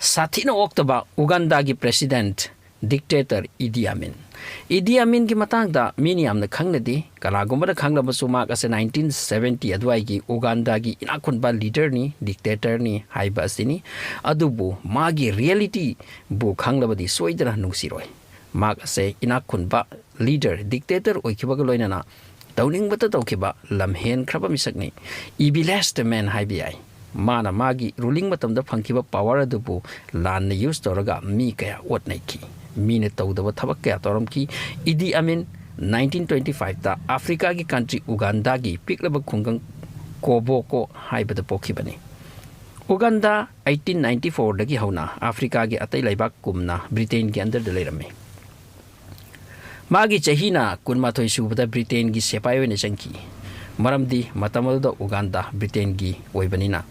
साथीना ओक्तबा उगांडागी president dictator इदी अमीन की मतंगदा मीनी यामना खंगनदी कलागुमबदा खंगलबसु माक असे 1970 अदवाईगी उगांडागी इनाखुनबा लीडर नि डिक्टेटर नि हाइबा असिनी अदुबु मागी रियलिटी बु खंगलबदी सोइदना नुसिरोय माक असे इनाखुनबा लीडर डिक्टेटर ओइखिबगा लोइनना तौनिंगबता तौखिबा लमहेन खरबा मिसकनी इबिलेस्ट मैन हाइबियाई माना मागी रूलिंग मतमदा फंखिबा पावर अदुबु लान यूज तौरगा मी कया ओटनाइखी मीने तौदबा थबक कया तौरम की इदी अमीन 1925 ता अफ्रीका की कंट्री उगांडा की पिकलब खुंगंग कोबोको हाइबदा पोखिबनी उगांडा 1894 दगी हौना अफ्रीका की अतै लैबाक कुमना ब्रिटेन के अंदर दलेरमे मागी चहीना कुनमाथोय सुबदा ब्रिटेन की सेपाई ओइने चंकी मरमदी मतमलदा उगांडा ब्रिटेन की ओइबनिना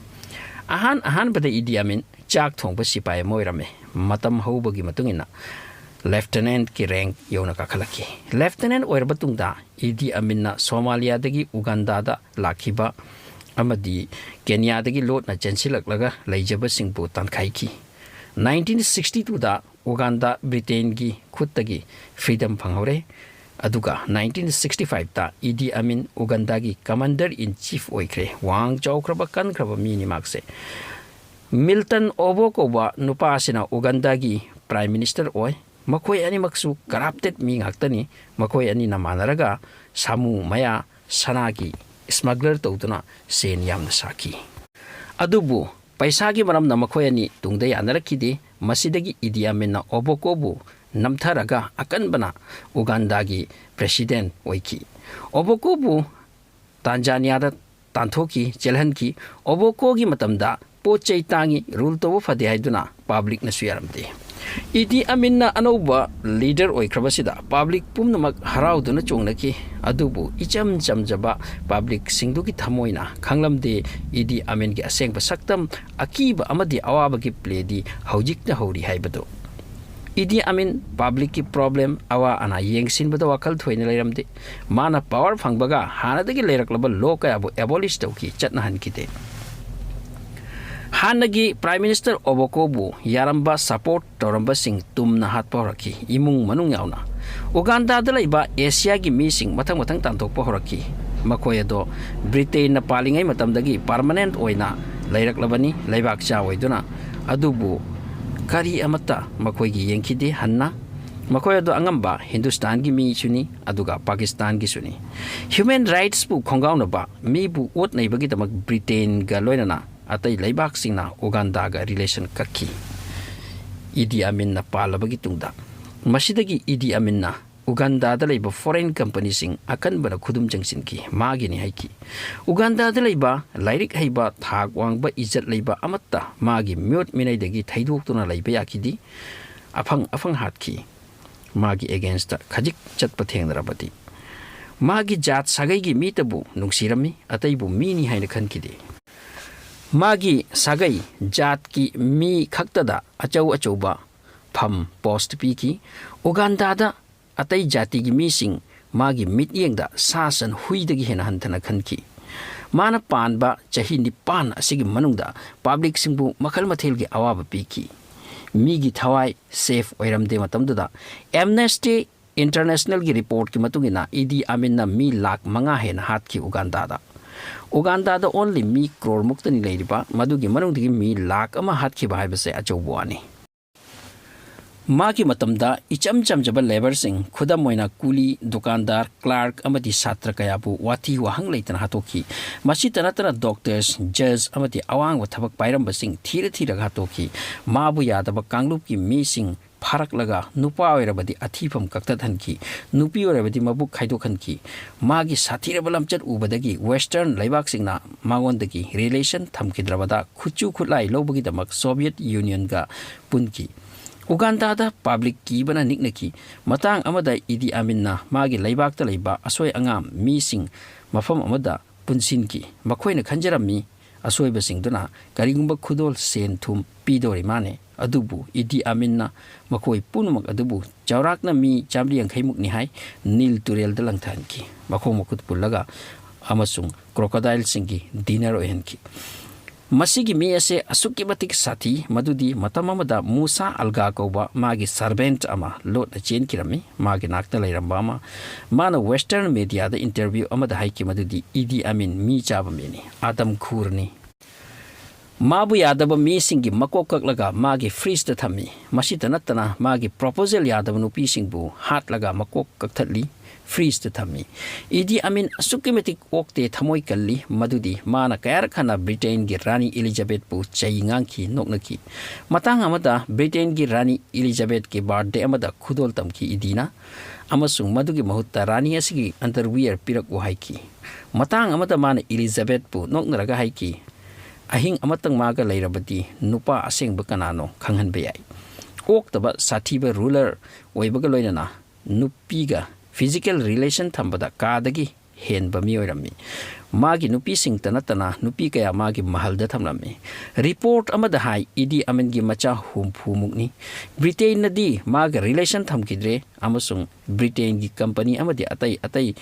अहान बदा इदी अमीन चाक थोंबा सिपाई मोइरमे मतम हौबगी मतुंगिना लेफ्टिनेंट की रैंक यौना काखलकी लेफ्टिनेंट ओइरबा तुंगदा इदी अमीनना सोमालिया दगी उगांडा दा लाखिबा अमदी केन्या दगी लोटना चेंसिलकलगा लैजबा सिंगबु तानखाइकी 1962 दा उगांडा ब्रिटेन की खुदतगी फ्रीडम फंगहौरे अदुगा 1965 ता इदी अमीन उगांडा की कमांडर इन चीफ ओइख्रे वांग चौख्रबा कनख्रबा मीनी मार्क्से मिल्टन ओबोकोबा नुपासिना उगांडा की प्राइम मिनिस्टर ओय मखोय अनिमक्सु करप्टेड मी ngakतनी मखोय अनि नमानरगा सामु मया सनागी स्मगलर तौदुना सेन यामना साकी अदुबु पैसा की मरम नमखोय अनि तुंगदा यानरखिदे मसिदगी इदी अमीन ओबोकोबु नमथरगा अकनबना उगांडा की प्रेसिडेंट ओइकी ओबोकोबु तांजानिया दा तांथोकी चेलहनकी ओबोको की मतमदा पोचै तांगी रूल तो फदे हाइदुना पब्लिक न सुयारमदे इदी अमीन अनौबा लीडर ओइख्रबसिदा पब्लिक पुमनमक हराउदुना चोंगनकी अदुबु इचम चमजबा पब्लिक सिंगदुकी थमोइना खंगलमदे इदी अमीन की असेंग सकतम अकीबा अमदी अवाबगी प्लेदी हौजिकना हौरी हाइबदो इदी अमीन पब्लिक की प्रॉब्लम अवा अना येंगसिनबदा वखल थोइना लेरमदे माना पावर फंगबगा हानादगी लेरकलब लो कयाबु एबोलिश तौकी चटनाहनकिदे हानगी प्राइम मिनिस्टर ओबोकोबु यारंबा सपोर्ट तौरंबा सिंग तुमना हातपा होरकी इमुंग मनुंग यावना उगांडा दा लैबा एशिया की मी सिंग मथंग मथंग तांथोकपा होरकी मखोय अदो ब्रिटेन ना पालिंगै मतमदगी परमानेंट ओइना लैरकलबनी लैबाक चा ओइदुना अदुबु करी अमता मखोयगी येंखिदे हन्ना मखोय अदो अंगंबा हिंदुस्तान की मी सुनी अदुगा पाकिस्तान की सुनी ह्यूमन राइट्स बु खोंगाउनबा मी बु ओट नैबगी तमक ब्रिटेन गा लोइनना अतै लैबाक सिंगना उगांडा गा रिलेशन कक्की इदी अमीन ना पालबगी तुंगदा मसिदगी इदी अमीन ना उगांडा दा लैबा फॉरेन कंपनी सिंग अकनबना खुदुम जंगसिनकी मागिनी हाइकी उगांडा दा लैबा लाइरिक हैबा थाक वांगबा इज्जत लैबा अमत्ता मागी म्योट मिनाइदगी थैदोक्तुना लैबा याकिदी अफंग हातकी मागी अगेंस्ट खजिक चटपा थेंगनरबदी मागी जात सागैगी मीतबु नुंगसिरमी अतैबु मीनी हाइना खनकिदे मागी सागै जात की मी खक्तदा अचौ अचौबा फम पोस्ट पीकी उगांडा दा अतै जाति की मीसिंग मागी मिटयेंगदा सासन हुइदगी हेना हंथना खनकी माना पानबा चही निपान असिगी मनुंगदा पब्लिक सिंगबु मखल मथेलगी अवाबा पीकी मीगी थवाई सेफ ओइरमदे मतमदुदा एमनेस्टी इंटरनेशनल की रिपोर्ट की मतुंगिना इदी अमीन ना मी लाख मंगा हेना हातकी उगांडा दा ओनली मी क्रोर मुक्तनी लेरिबा मदुगी मनुंगदगी मी लाख अमा हातकी बाहाइबसे अचौबवानी मागी मतमदा इचम चमजब लेबर सिंग खुदम मोइना कुली दुकानदार क्लार्क अमदी छात्र कयाबु वाथी वाहंग लेतना हातोकी मसी तनतना डॉक्टर्स जज अमदी अवांग थबक पाइरंब सिंग थीर हातोकी माबु यादब कांगलुप की मी सिंग फारक लगा नुपा ओइरबदी अथीफम कक्तथनकी नुपी ओइरबदी मबुक खाइदोखनकी मागी साथीरब लमचत उबदगी वेस्टर्न लैबाक सिंगना मांगोंदगी रिलेशन थमकिद्रबदा खुचु खुलाई लोबगी दमक सोवियत यूनियन गा पुनकी उगांडा दा पब्लिक की बना निकनकी मतंग अमदा इदी अमीन मागी लैबाकता लैबा असोय अंगाम मी सिंग मफम अमदा पुनसिनकी मखोयना खंजरमी असोयब सिंगदुना करिगुंबा खुदोल सेन थुम पीदोरि माने अदुबु इदी अमीन मखोय पुनमक अदुबु चौराकना मी 150 मुकनी हाय नील तुरेल द लंथानकी मखों मकुत पुल्लगा अमसुंग क्रोकोडाइल सिंगी डिनर ओहनकी मसीगी मी असे असुकी मतिक साथी मदुदी मतम अमदा मूसा अलगा कौबा मागी सर्वेंट अमा लोट चेन किरमी मागी नाक्ता लैरंबा अमा माना वेस्टर्न मीडिया दा इंटरव्यू अमदा हाइकी मदुदी इदी अमीन मी चाबा मेनी आदम खूरनी माबु यादव मी सिंगी मको ककलगा मागी फ्रीज दा थमी मसीता नत्तना मागी प्रपोजल यादव नुपी सिंगबु हात लगा मको ककथली फ्रीज दा थमी इदी अमीन असुकी मतिक ओक्ते थमोय कल्ली मदुदी माना कयार खाना ब्रिटेन गी रानी एलिजाबेथ पु चैंगांग की नोकनकी मतंग अमदा ब्रिटेन गी रानी एलिजाबेथ के बर्थडे अमदा खुदोल तमकी इदीना अमसुंग मदुगी महुत्ता रानी असिगी अंडरवियर पिरक वहाइकी मतंग अमदा माना एलिजाबेथ पु नोकनरगा हाइकी अहिंग अमतंग मागा लैरबदी नुपा असेंग कनानो खंगहन बेयाई ओक्तबा साथीबा रूलर ओइबगा लोइनना नुपीगा फिजिकल रिलेशन थंबदा कादगी हेनबा मियोरमी मागी नुपी सिंगता नतना नुपी कया मागी महलदा थमलमी रिपोर्ट अमदा हाई इदी अमनगी मचा हुमफुमुकनी ब्रिटेन नदी मागा रिलेशन थमकिद्रे अमसुंग ब्रिटेन की कंपनी अमदी अतई अतई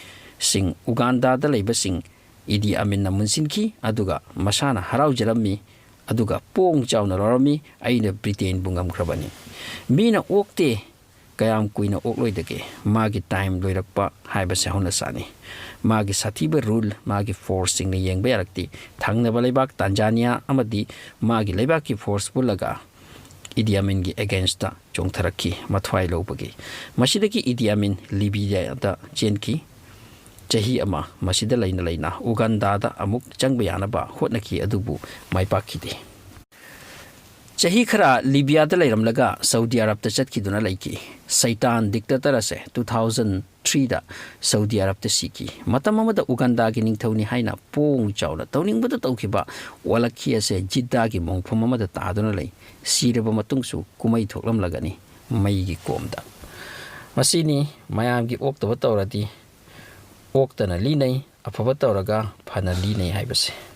सिंग उगांडा दा लैबा सिंग इदी अमीन मुनसिनकी अदुगा मसाना हराव जरमी अदुगा पोंग चावना लरमी आइना ब्रिटेन बुंगमख्रबनी मीना ओक्ते कयाम कुइना ओक्लोइदगे मागी टाइम लोइरक्पा हाइबसे हौनसानी मागी साथीबा रूल मागी फोर्स सिंग येंगबा यारक्ति थांगनबा लेबाक तांजानिया अमदी मागी लेबाकी फोर्स पुलगा इदी अमीन गी अगेंस्ट दा चोंगथरक्की मथवाई लौबगी मसिदगी इदी अमीन लिबिया दा चेनकी चही अमा मसिदा लैना लैना उगांडादा अमुक चंगबा यानबा होटनकी अदुबु माइपाखिदे चही खरा लिबियादा लैरमलगा सऊदी अरब ता चटखिदुना लैकी सैतान डिक्टेटर असे 2003 दा सऊदी अरब ता सिकी मतम अमदा उगांडा गी निंगथौनी हाइना पोंग चावला तौनिंगबदा तौखिबा वलखी असे जिद्दा गी मोंगफम अमदा तादुना लै सिरबा मतुंगसु कुमै थोकलमलगनी मैगी कोमदा मसिनी मयामगी ओक्तबा तौरदी ओक्तना लीनै अफबा तौरगा फना लीनै हाइबसे